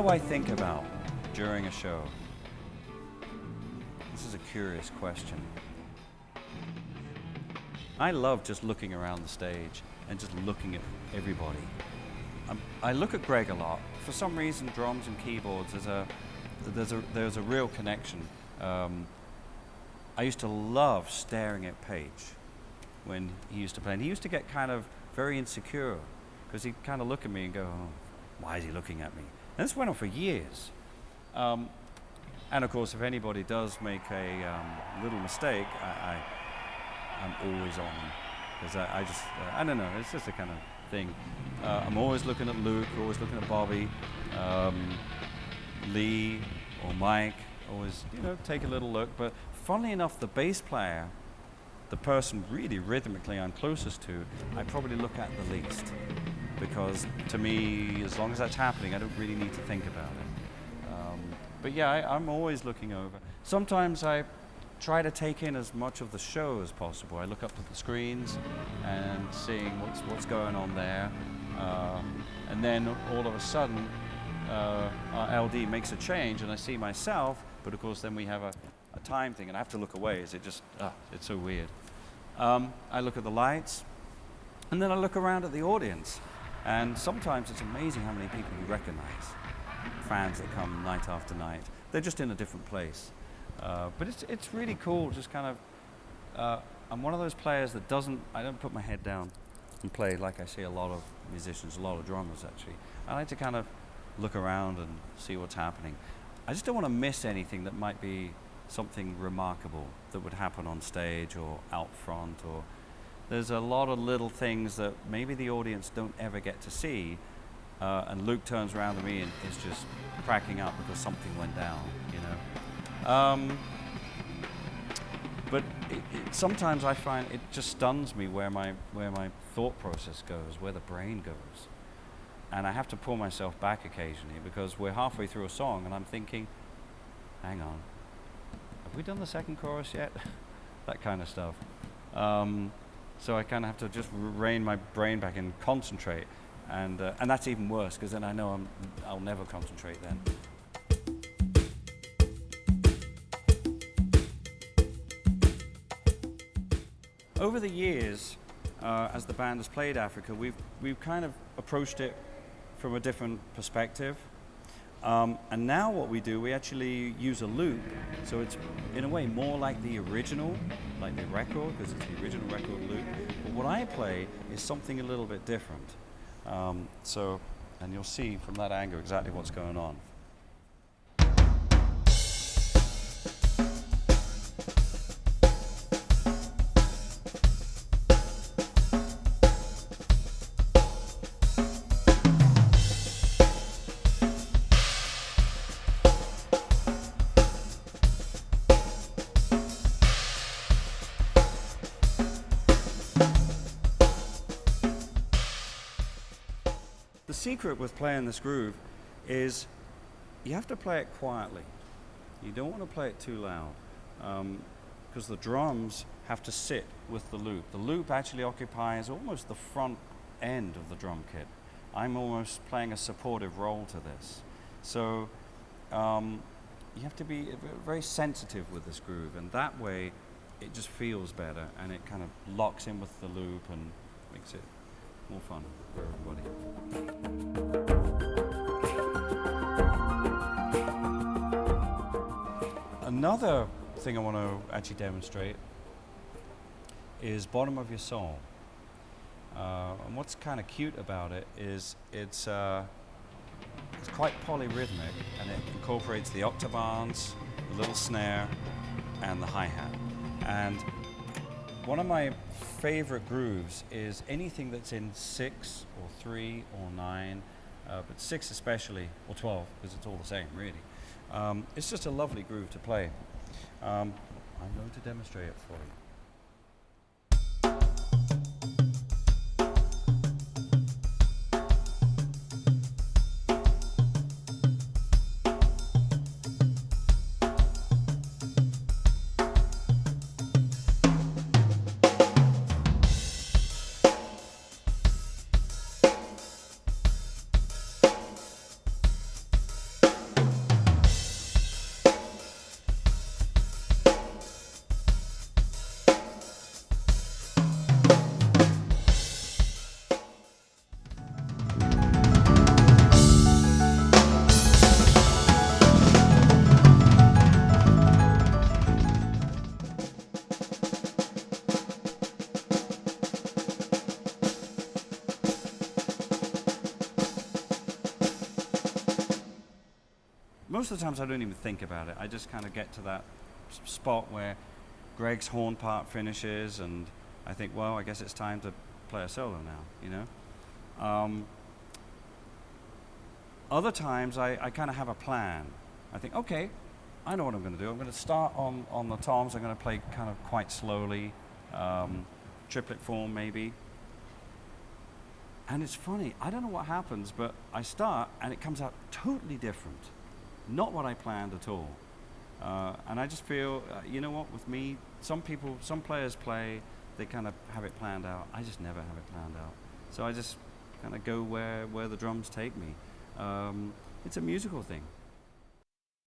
do I think about during a show? This is a curious question. I love just looking around the stage and just looking at everybody. I look at Greg a lot. For some reason, drums and keyboards, there's a real connection. I used to love staring at Page when he used to play, and he used to get kind of very insecure because he'd kind of look at me and go, "Oh, why is he looking at me?" And this went on for years. And of course, if anybody does make a little mistake, I'm always on them because I don't know, it's just a kind of thing. I'm always looking at Luke, always looking at Bobby, Lee or Mike, always, take a little look. But funnily enough, the bass player, the person really rhythmically I'm closest to, I probably look at the least. Because to me, as long as that's happening, I don't really need to think about it. But yeah, I'm always looking over. Sometimes I try to take in as much of the show as possible. I look up at the screens and seeing what's going on there. And then all of a sudden, our LD makes a change and I see myself, but of course then we have a time thing and I have to look away. It's so weird. I look at the lights and then I look around at the audience. And sometimes it's amazing how many people you recognize. Fans that come night after night. They're just in a different place. But it's really cool, just kind of, I'm one of those players that I don't put my head down and play like I see a lot of musicians, a lot of drummers actually. I like to kind of look around and see what's happening. I just don't want to miss anything that might be something remarkable that would happen on stage or out front, or there's a lot of little things that maybe the audience don't ever get to see, and Luke turns around to me and is just cracking up because something went down, But sometimes I find it just stuns me where my thought process goes, where the brain goes. And I have to pull myself back occasionally because we're halfway through a song and I'm thinking, hang on, have we done the second chorus yet? That kind of stuff. So I kind of have to just rein my brain back and concentrate. And that's even worse because then I know I'll never concentrate then. Over the years, as the band has played Africa, we've kind of approached it from a different perspective. And now what we do, we actually use a loop. So it's in a way more like the original, like the record, because it's the original record loop. But what I play is something a little bit different. And you'll see from that angle exactly what's going on. The secret with playing this groove is you have to play it quietly. You don't want to play it too loud because the drums have to sit with the loop. The loop actually occupies almost the front end of the drum kit. I'm almost playing a supportive role to this. So you have to be very sensitive with this groove, and that way it just feels better and it kind of locks in with the loop and makes it more fun for everybody. Another thing I want to actually demonstrate is bottom of your soul. And what's kind of cute about it is it's quite polyrhythmic, and it incorporates the octabands, the little snare, and the hi-hat. And one of my favorite grooves is anything that's in 6 or 3 or 9, but 6 especially, or 12, because it's all the same, really. It's just a lovely groove to play. I'm going to demonstrate it for you. most of the times I don't even think about it. I just kind of get to that spot where Greg's horn part finishes, and I think, well, I guess it's time to play a solo now, you know? Other times I kind of have a plan. I think, okay, I know what I'm going to do. I'm going to start on the toms. I'm going to play kind of quite slowly, triplet form maybe. And it's funny, I don't know what happens, but I start and it comes out totally different. Not what I planned at all. And I just feel, you know what, with me, some players play, they kind of have it planned out. I just never have it planned out. So I just kind of go where the drums take me. It's a musical thing.